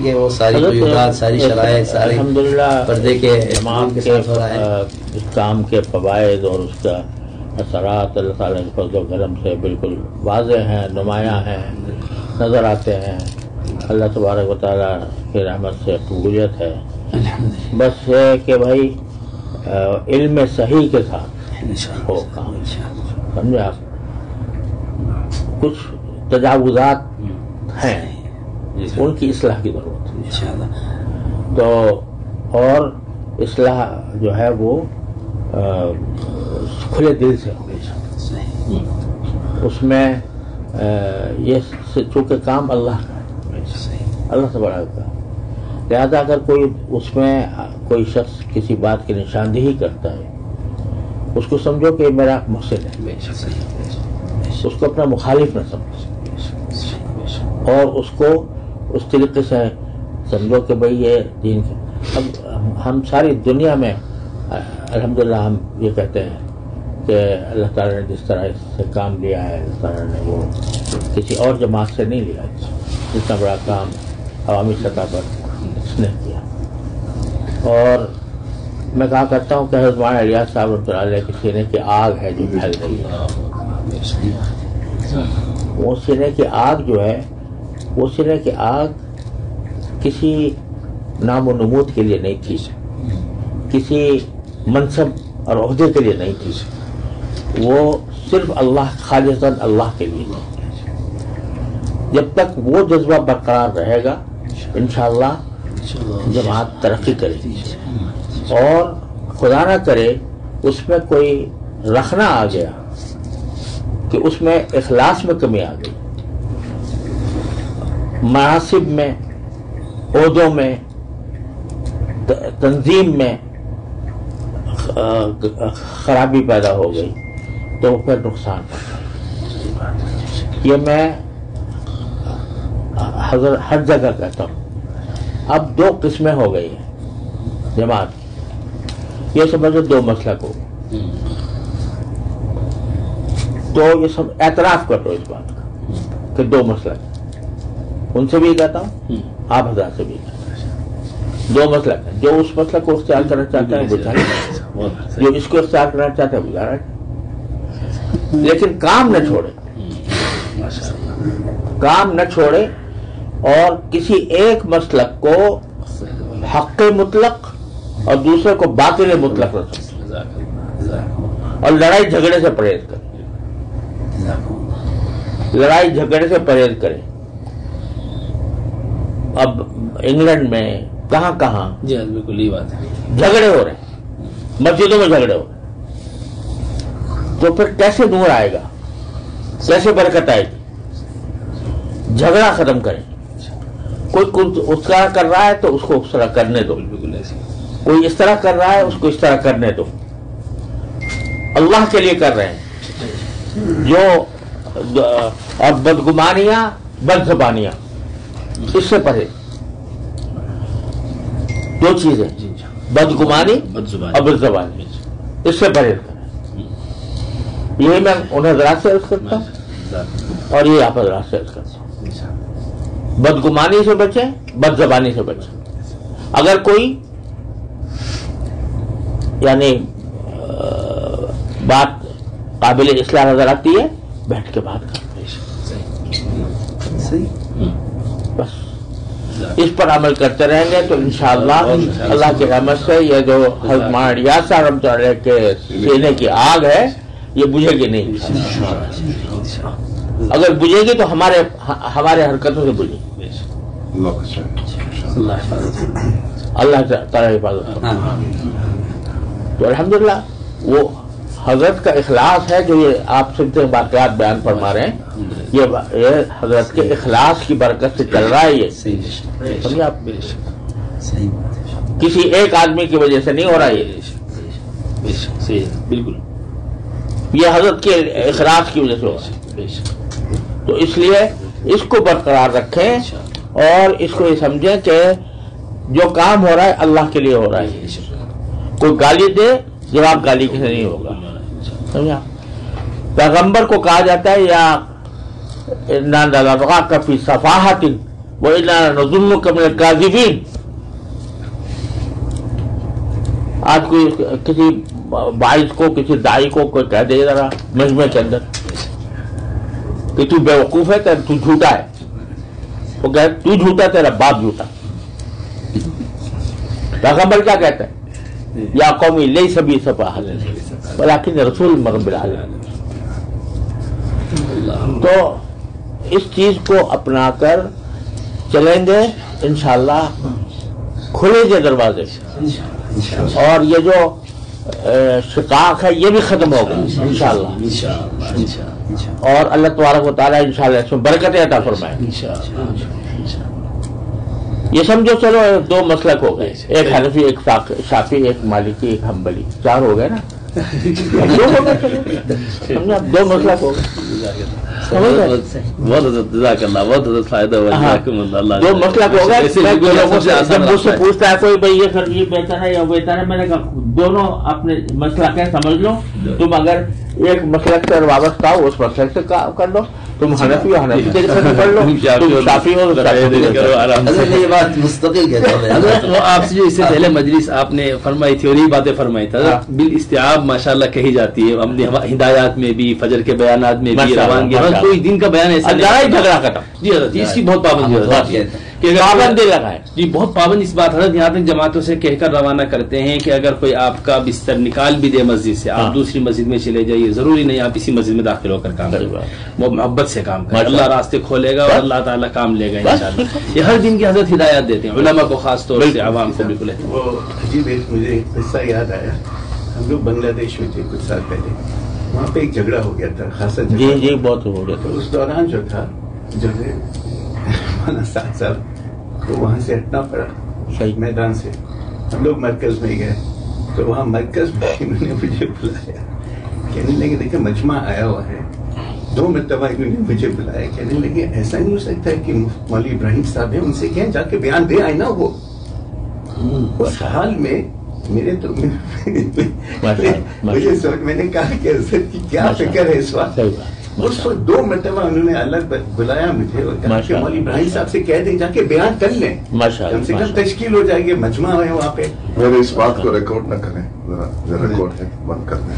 کہ وہ ساری قیودات، ساری شرائط، ساری الحمدللہ پردے کے اہتمام کے ساتھ ہو رہا ہے. اس کام کے فوائد اور اس کا اثرات اللہ تعالیٰ کے فضل و کرم سے بالکل واضح ہیں، نمایاں ہیں، نظر آتے ہیں. اللہ تبارک و تعالیٰ کی رحمت سے قبولیت ہے. بس ہے کہ بھائی علم صحیح کے ساتھ ہو کام. سمجھے آپ؟ کچھ تجاوزات ہیں، ان کی اصلاح کی ضرورت ہے. تو اور اصلاح جو ہے وہ کھلے دل سے ہو. اس میں یہ چونکہ کام اللہ کا ہے، اللہ سے بڑا ہوتا ہے. لہذا اگر کوئی اس میں کوئی شخص کسی بات کی نشاندہی کرتا ہے، اس کو سمجھو کہ میرا محسن ہے، اس کو اپنا مخالف نہ سمجھو، اور اس کو اس طریقے سے سمجھو کہ بھئی یہ دین کے. اب ہم ساری دنیا میں الحمدللہ ہم یہ کہتے ہیں کہ اللہ تعالیٰ نے جس طرح اس سے کام لیا ہے، اللہ تعالیٰ نے وہ کسی اور جماعت سے نہیں لیا. جتنا بڑا کام عوامی سطح پر اس نے کیا. اور میں کہا کرتا ہوں کہ حضرت مولانا الیاس صاحب رحمۃ اللہ علیہ کے سینے کی آگ ہے جو پھیل رہی ہے. وہ سینے کی آگ جو ہے، وہ سینے کی آگ کسی نام و نمود کے لیے نہیں تھی، کسی منصب اور عہدے کے لیے نہیں تھی. وہ صرف اللہ، خالصاً اللہ کے لیے تھی. جب تک وہ جذبہ برقرار رہے گا انشاءاللہ جماعت ترقی کرے گی. اور خدا نہ کرے اس میں کوئی رکھنا آ گیا کہ اس میں اخلاص میں کمی آ گئی، مناصب میں، عہدوں میں، تنظیم میں خرابی پیدا ہو گئی تو پھر نقصان پڑتا. یہ میں ہر جگہ کہتا ہوں. اب دو قسمیں ہو گئی ہیں جماعت. یہ سمجھو دو مسلک ہو، تو یہ سب اعتراف کر لو اس بات کا کہ دو مسلک. ان سے بھی کہتا ہوں، آپ حضرات سے بھی کہتا ہوں، دو مسلک ہیں. جو اس مسلک کو اختیار کرنا چاہتا ہے وہ چاہتا ہے، جو اس کو اختیار کرنا چاہتا ہے وہ جا رہا ہے. لیکن کام نہ چھوڑے، کام نہ چھوڑے، اور کسی ایک مسلک کو حق مطلق اور دوسرے کو باطل مطلق نہ سمجھے، اور لڑائی جھگڑے سے پرہیز کرے. لڑائی جھگڑے سے پرہیز کرے. اب انگلینڈ میں کہاں کہاں جی بالکل یہ بات ہے، جھگڑے ہو رہے ہیں، مسجدوں میں جھگڑے ہو رہے ہیں. تو پھر کیسے نور آئے گا، کیسے برکت آئے گی؟ جھگڑا ختم کریں. کوئی اس طرح کر رہا ہے تو اس کو اس طرح کرنے دو، کوئی اس طرح کر رہا ہے اس کو اس طرح کرنے دو. اللہ کے لیے کر رہے ہیں. جو اور بدگمانیاں، بد زبانیاں، اس سے پرہیز. دو چیزیں، بدگمانی اور بد زبانی، اس سے پرہیز کریں. یہی میں ان حضرات سے عرض کرتا ہوں اور یہ آپ حضرات سے عرض کرتا ہوں. بدگمانی سے بچیں، بد زبانی سے بچیں. اگر کوئی یعنی بات قابل اصلاح نظر آتی ہے، بیٹھ کے بات کریں. بس اس پر عمل کرتے رہیں گے تو انشاءاللہ اللہ کی رحمت سے یہ جو حضرت مولانا الیاس صاحب رحمۃ اللہ علیہ کے سینے کی آگ ہے یہ بجھے گی نہیں. اگر بجھے گی تو ہمارے حرکتوں سے بجھے گی. اللہ تعالیٰ حفاظت. تو الحمدللہ وہ حضرت کا اخلاص ہے جو یہ آپ سے واقعات بیان فرما رہے ہیں. یہ حضرت کے اخلاص کی برکت سے چل رہا ہے. یہ سمجھے آپ، کسی ایک آدمی کی وجہ سے نہیں ہو رہا. یہ بالکل یہ حضرت کے اخلاص کی وجہ سے ہو رہا ہے. تو اس لیے اس کو برقرار رکھیں اور اس کو یہ سمجھیں کہ جو کام ہو رہا ہے اللہ کے لیے ہو رہا ہے. کوئی گالی دے، جواب گالی کے سے نہیں ہوگا. سمجھا؟ پیغمبر کو کہا جاتا ہے یا فی صفاحت وَإِنَّا نَظُنُّكَ مِنَ الْكَاذِبِينَ. آج کوئی کسی باعث کو، کسی داعی کو کوئی کہہ دے ذرا مجمع کے اندر کہ تو بیوقوف ہے، تو جھوٹا ہے، وہ کہے تو جھوٹا، تیرا باپ جھوٹا. پیغمبر کیا کہتا ہے؟ یا قومی لیس بی سفاہۃ ولکن رسول من رب العالمین. تو اس چیز کو اپنا کر چلیں گے انشاءاللہ، کھلیں گے دروازے، اور یہ جو شقاق ہے یہ بھی ختم ہوگا انشاءاللہ. اور اللہ تبارک و تعالیٰ انشاءاللہ اس میں برکتیں عطا فرمائے. یہ سمجھو چلو دو مسلک ہو گئے، ایک حنفی، ایک شافعی، ایک مالکی، ایک حنبلی، چار ہو گئے نا. دو مسلک ہو گئے. بہت جزاک اللہ، بہت فائدہ ہوا. دو مسلک ہو گئے. جب مجھ سے پوچھتا ہے کوئی بھائی یہ بہتر ہے یا بہتر ہے، میں نے کہا دونوں اپنے مسلک ہے سمجھ لو. تم اگر ایک مسلک سے وابستہ ہو اس مسلک سے کر لو، تم حنفی ہو حنفی سے کر لو، تم شافعی ہو یہ بات مستقل کہتے ہیں. حضرت وہ آپ سے جو اس سے پہلے مجلس آپ نے فرمائی تھی اور یہی باتیں فرمائی تھی حضرت، بالاستیعاب ماشاءاللہ کہی جاتی ہے. ہم نے ہدایات میں بھی، فجر کے بیانات میں بھی، روانگی، کوئی دن کا بیان ایسا نہیں. جھگڑا ختم. جی حضرت اس کی بہت پابندی ہے، پابندی لگائے. جی بہت پابند اس بات حضرت یہاں تک جماعتوں سے کہہ کر روانہ کرتے ہیں کہ اگر کوئی آپ کا بستر نکال بھی دے مسجد سے، آپ دوسری مسجد میں چلے جائیے، ضروری نہیں آپ اسی مسجد میں داخل ہو کر کام کریں، وہ محبت سے کام کریں. اللہ راستے کھولے گا اور اللہ تعالیٰ کام لے گا انشاءاللہ. یہ ہر دن کی حضرت ہدایات دیتے ہیں علماء کو خاص طور سے، عوام کو بالکل. وہ عجیب ایک مجھے ایک قصہ یاد آیا. ہم لوگ بنگلہ دیش میں تھے کچھ سال پہلے، وہاں پہ ایک جھگڑا ہو گیا تھا خاصا. جی بہت ہو گیا تھا. اس دوران جو تھا جو ہے ساتھ سال تو وہاں سے ہٹنا پڑا میدان سے. ہم لوگ مرکز میں گئے تو وہاں مرکز میں انہوں نے مجھے بلایا، کہنے لگے دیکھیں مجمع آیا ہوا ہے. 2 مرتبہ انہوں نے مجھے بلایا، کہنے لگے ایسا نہیں ہو سکتا ہے کہ مولوی ابراہیم صاحب ہیں، ان سے کہیں جا کے بیان دے آئے نا. وہ اس حال میں میرے تو مجھے سوچ، میں نے کہا کہ حضرت کی کیا فکر ہے اس وقت. اس وقت 2 مرتبہ انہوں نے الگ بلایا مجھے اور کہا کہ مولوی ابراہیم صاحب سے کہہ دیں جا کے بیان کر لیں، کم سے کم تشکیل ہو جائے گی، مجمع ہے وہاں پہ. میرے اس بات کو ریکارڈ نہ کریں، ریکارڈ ہے بند کر دیں.